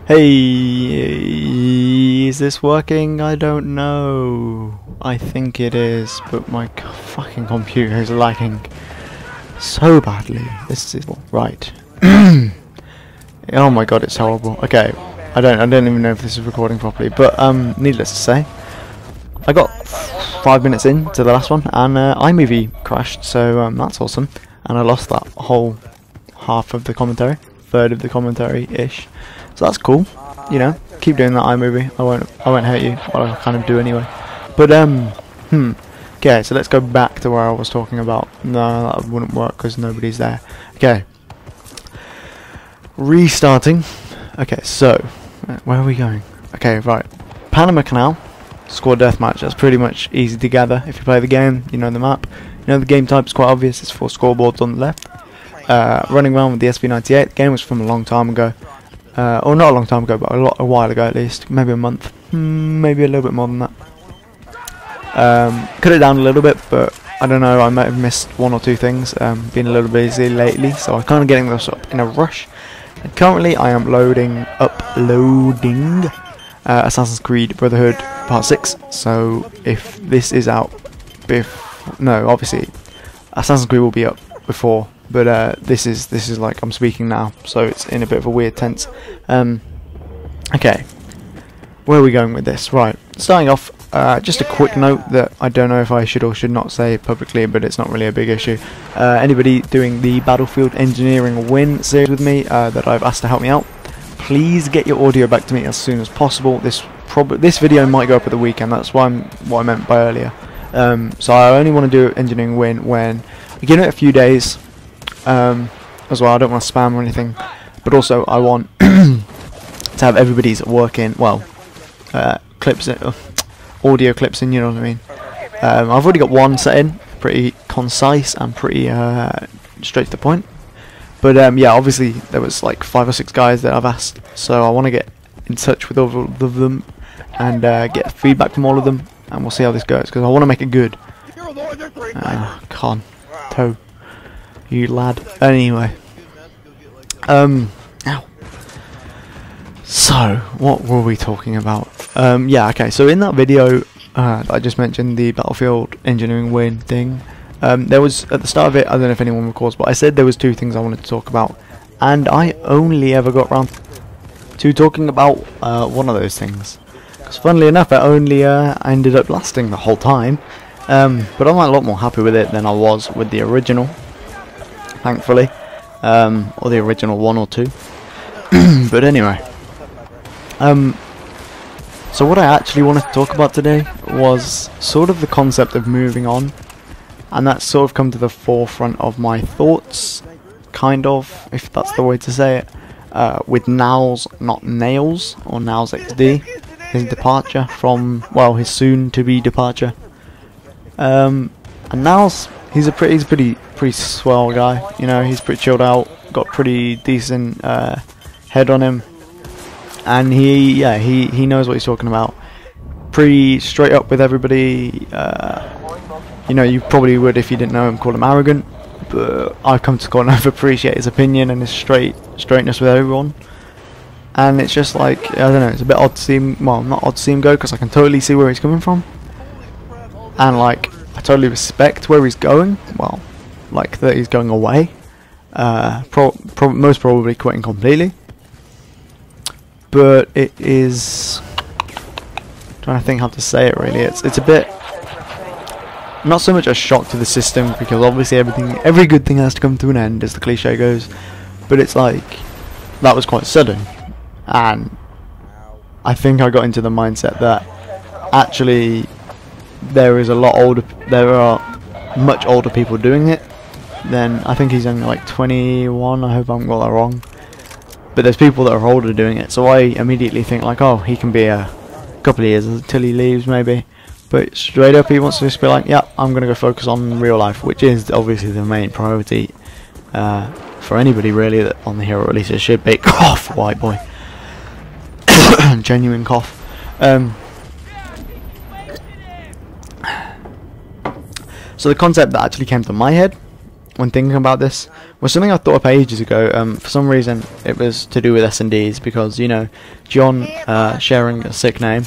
Hey, is this working? I don't know. I think it is, but my fucking computer is lagging so badly. This is right. Oh my god, it's horrible. Okay, I don't even know if this is recording properly, but needless to say, I got 5 minutes into the last one, and iMovie crashed, so that's awesome. And I lost that whole half of the commentary, third of the commentary-ish. So that's cool. You know, keep doing that iMovie. I won't hurt you. Well, I kind of do anyway. But okay, so let's go back to where I was talking about. No, that wouldn't work because nobody's there. Okay. Restarting. Okay, so where are we going? Okay, right. Panama Canal. Squad deathmatch. That's pretty much easy to gather. If you play the game, you know the map. You know the game type's quite obvious. It's 4 scoreboards on the left. Running around with the SV98. The game was from a long time ago. Or not a long time ago, but a while ago at least. Maybe a month. Maybe a little bit more than that. Cut it down a little bit, but I don't know. I might have missed 1 or 2 things. Been a little busy lately, so I'm kind of getting this up in a rush. And currently, I am uploading Assassin's Creed Brotherhood Part 6. So if this is out, no, obviously Assassin's Creed will be up before, but this is like I'm speaking now, so it's in a bit of a weird tense. Okay, where are we going with this? Right, starting off, just a quick note that I don't know if I should or should not say publicly, but it's not really a big issue. Anybody doing the Battlefield Engineering Win series with me that I've asked to help me out, please get your audio back to me as soon as possible. This video might go up at the weekend. That's what I meant by earlier. So I only want to do Engineering Win when I give it a few days. As well, I don't want to spam or anything, but also I want to have everybody's work in, well, clips in, audio clips in, you know what I mean. I've already got one set in, pretty concise and pretty straight to the point. But yeah, obviously there was like 5 or 6 guys that I've asked, so I want to get in touch with all of them and get feedback from all of them, and we'll see how this goes, because I want to make it good. Con toe, you lad. Anyway, ow. So what were we talking about? Yeah, okay. So in that video I just mentioned, the Battlefield Engineering Win thing. There was, at the start of it, I don't know if anyone recalls, but I said there was 2 things I wanted to talk about, and I only ever got around to talking about one of those things. Because funnily enough, it only ended up lasting the whole time. But I'm a lot more happy with it than I was with the original, thankfully, or the original 1 or 2. But anyway, so what I actually wanted to talk about today was sort of the concept of moving on. And that's sort of come to the forefront of my thoughts, kind of, if that's the way to say it, with Nals, not Nails, or Nals XD, his departure from, well, his soon-to-be departure. And Nals, he's a pretty swell guy, you know, he's pretty chilled out, got pretty decent head on him, and he knows what he's talking about. Pretty straight up with everybody. You know, you probably would, if you didn't know him, call him arrogant, but I've come to kind of appreciate his opinion and his straightness with everyone. And it's just like, I don't know, it's a bit odd to see him, well, not odd to see him go, because I can totally see where he's coming from. And like, I totally respect where he's going, well, like that he's going away. Most probably quitting completely. But it is, I'm trying to think how to say it really, it's a bit, not so much a shock to the system, because obviously every good thing has to come to an end, as the cliche goes, but it's like, that was quite sudden, and I think I got into the mindset that actually there are much older people doing it than, I think he's only like 21, I hope I haven't got that wrong, but there's people that are older doing it, so I immediately think like, oh, he can be a couple of years until he leaves maybe. But straight up he wants to just be like, yeah, I'm going to go focus on real life, which is obviously the main priority for anybody really that on the hero releases should be. Cough, white boy. Genuine cough. So the concept that actually came to my head when thinking about this was something I thought up ages ago. For some reason, it was to do with S&Ds, because, you know, John, sharing a sick name,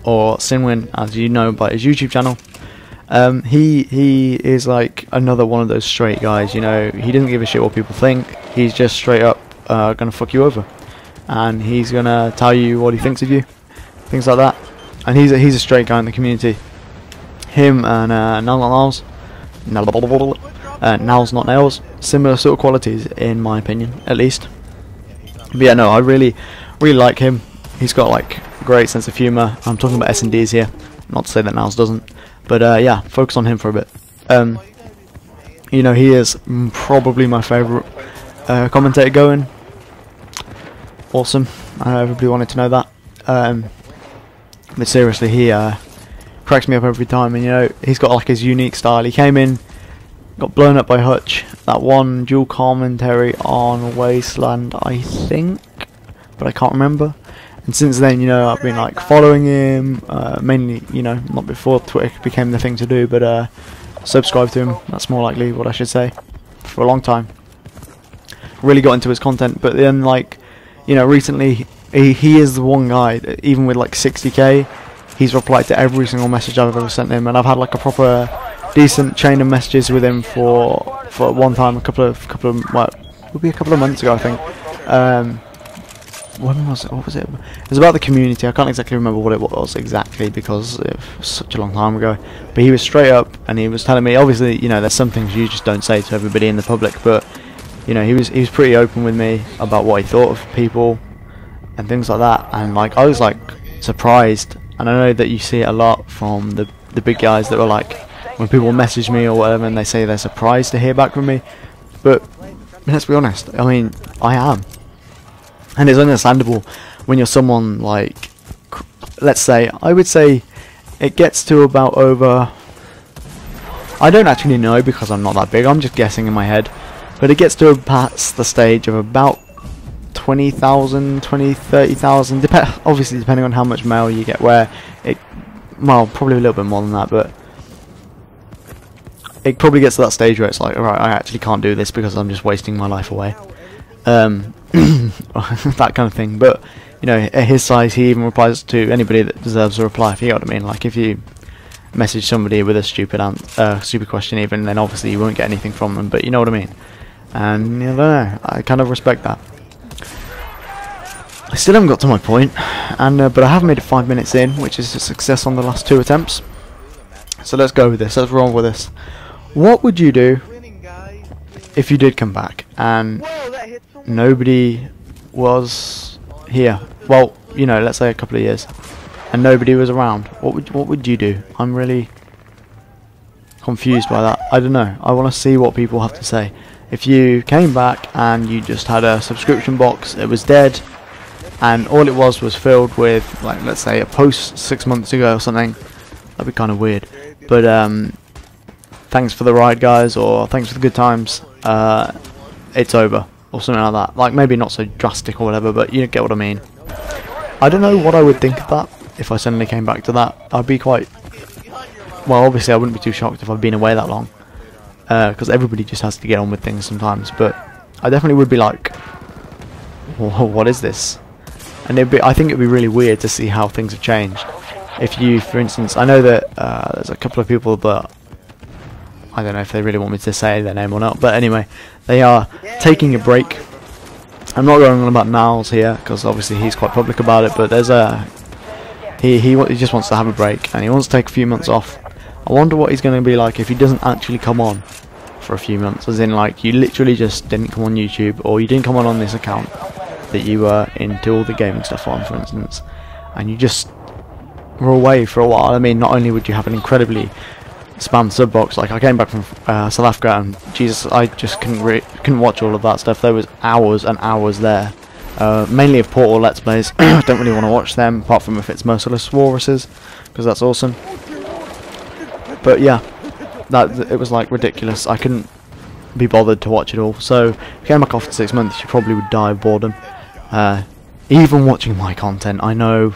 or Sinwin, as you know by his YouTube channel, he is like another one of those straight guys. You know, he doesn't give a shit what people think. He's just straight up gonna fuck you over, and he's gonna tell you what he thinks of you, things like that. And he's a straight guy in the community. Him and Nals Not Nails, similar sort of qualities in my opinion, at least. But yeah, no, I really like him. He's got like a great sense of humour. I'm talking about S&Ds here, not to say that Nals doesn't, but yeah, focus on him for a bit. You know, he is probably my favourite commentator going. Awesome. I know everybody wanted to know that. But seriously, he cracks me up every time, and you know, he's got like his unique style. He came in, got blown up by Hutch, that one dual commentary on Wasteland, I think, but I can't remember. And since then, you know, I've been like following him, mainly, you know, not before Twitter became the thing to do, but subscribe to him, that's more likely what I should say, for a long time. Really got into his content, but then, like, you know, recently, he is the one guy that, even with like 60k, he's replied to every single message I've ever sent him, and I've had like a proper decent chain of messages with him for one time, a couple of well, it would be a couple of months ago, I think. When was it? What was it? It was about the community. I can't exactly remember what it was exactly, because it was such a long time ago. But he was straight up, and he was telling me, obviously, you know, there's some things you just don't say to everybody in the public, but you know, he was pretty open with me about what he thought of people and things like that. And like, I was like surprised, and I know that you see it a lot from the big guys that were like, when people message me or whatever, and they say they're surprised to hear back from me. But let's be honest, I mean, I am. And it's understandable when you're someone like, let's say, I would say it gets to about over, I don't actually know because I'm not that big, I'm just guessing in my head, but it gets to past the stage of about 20,000, 30,000, obviously depending on how much mail you get, where it, well, probably a little bit more than that, but it probably gets to that stage where it's like, alright, I actually can't do this because I'm just wasting my life away. That kind of thing. But you know, at his size, he even replies to anybody that deserves a reply, if you know what I mean. Like, if you message somebody with a stupid question, even, then obviously you won't get anything from them, but you know what I mean. And I don't know, I kind of respect that. I still haven't got to my point, and but I have made it 5 minutes in, which is a success on the last 2 attempts. So let's go with this, let's roll with this. What would you do if you did come back and nobody was here? Well, you know, let's say a couple of years, and nobody was around. What would you do? I'm really confused by that. I don't know. I want to see what people have to say. If you came back and you just had a subscription box, it was dead, and all it was filled with, like, let's say a post 6 months ago or something, that'd be kind of weird. But thanks for the ride, guys, or thanks for the good times, it's over, or something like that. Like, maybe not so drastic or whatever, but you get what I mean. I don't know what I would think of that if I suddenly came back to that. I'd be quite, well, obviously I wouldn't be too shocked if I've been away that long, because everybody just has to get on with things sometimes, but I definitely would be like, whoa, what is this? And I think it'd be really weird to see how things have changed. If you, for instance, I know that there's a couple of people that, I don't know if they really want me to say their name or not, but anyway, they are taking a break. I'm not going on about Niles here, because obviously he's quite public about it, but there's he just wants to have a break, and he wants to take a few months off. I wonder what he's going to be like if he doesn't actually come on for a few months, as in, like, you literally just didn't come on YouTube, or you didn't come on this account that you were into all the gaming stuff on, for instance, and you just were away for a while. I mean, not only would you have an incredibly spam sub box, like I came back from South Africa, and Jesus, I just couldn't watch all of that stuff. There was hours and hours there, mainly of Portal Let's Plays. I don't really want to watch them, apart from if it's Merciless Walruses, because that's awesome. But yeah, it was like ridiculous. I couldn't be bothered to watch it all. So if you came back after 6 months, you probably would die of boredom. Even watching my content, I know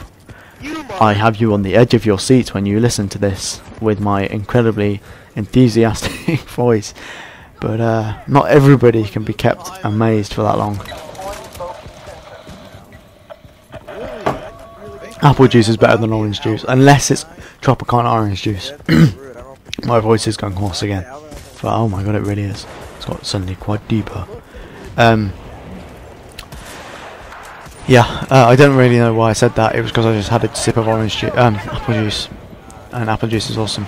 I have you on the edge of your seat when you listen to this with my incredibly enthusiastic voice. but not everybody can be kept amazed for that long. Apple juice is better than orange juice, unless it's Tropicana orange juice. My voice is going hoarse again. But oh my god, it really is. It's got suddenly quite deeper. Yeah, I don't really know why I said that. It was because I just had a sip of orange juice, apple juice, and apple juice is awesome.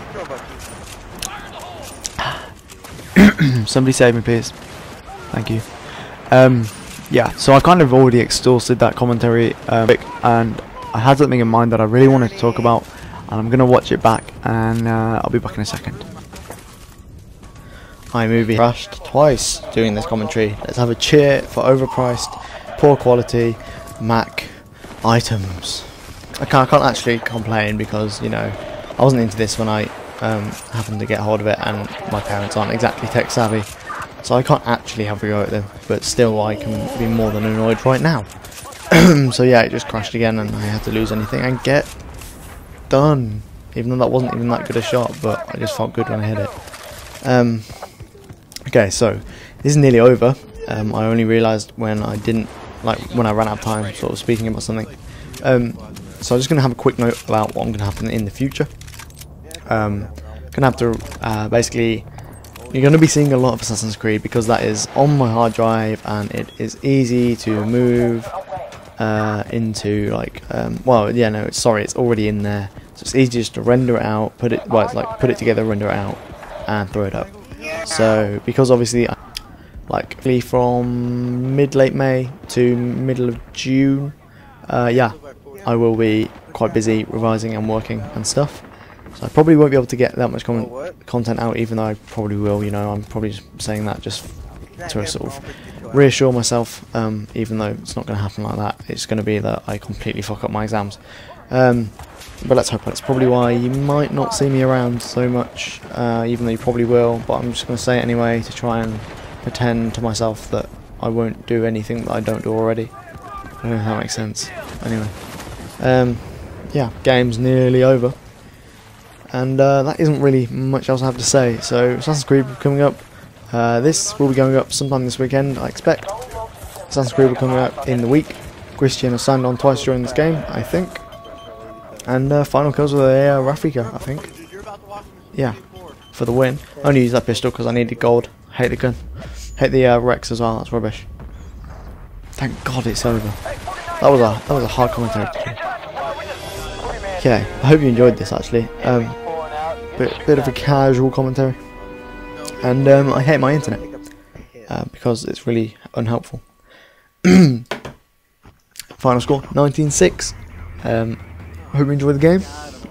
Somebody save me, please. Thank you. Yeah, so I kind of already exhausted that commentary, and I had something in mind that I really wanted to talk about, and I'm gonna watch it back, and I'll be back in a second. iMovie crashed twice doing this commentary. Let's have a cheer for overpriced, poor quality Mac items. I can't actually complain because, you know, I wasn't into this when I happened to get hold of it, and my parents aren't exactly tech savvy, so I can't actually have a go at them, but still I can be more than annoyed right now. So yeah, it just crashed again and I had to lose anything and get done, even though that wasn't even that good a shot, but I just felt good when I hit it. Okay, so this is nearly over. I only realised when I ran out of time sort of speaking about something. So I'm just going to have a quick note about what I'm going to happen in the future. Going to have to basically, you're going to be seeing a lot of Assassin's Creed because that is on my hard drive and it is easy to move into like well, yeah, no, sorry, it's already in there, so it's easy just to render it out, put it together, render it out, and throw it up. So because obviously, like from late May to middle of June, yeah, I will be quite busy revising and working and stuff. So I probably won't be able to get that much content out, even though I probably will. You know, I'm probably just saying that just to sort of reassure myself, even though it's not going to happen like that. It's going to be that I completely fuck up my exams. But let's hope that's probably why you might not see me around so much, even though you probably will. But I'm just going to say it anyway to try and pretend to myself that I won't do anything that I don't do already. I don't know if that makes sense. Anyway, yeah, game's nearly over. And that isn't really much else I have to say. So Assassin's Creed coming up. This will be going up sometime this weekend, I expect. Assassin's Creed will be coming up in the week. Christian has signed on twice during this game, I think. And final kills with a Rafika, I think. Yeah, for the win. I only used that pistol because I needed gold. Hate the gun. Hate the Rex as well. That's rubbish. Thank God it's over. That was a hard commentary to do. Okay, I hope you enjoyed this actually. Bit of a casual commentary. And I hate my internet because it's really unhelpful. Final score 19-6. I hope you enjoyed the game,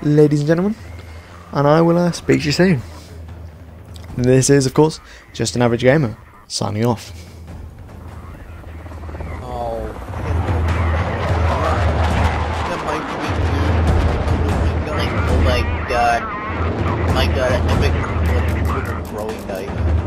ladies and gentlemen, and I will speak to you soon. This is, of course, Just an Average Gamer, signing off. Oh my god, I have a growing knife.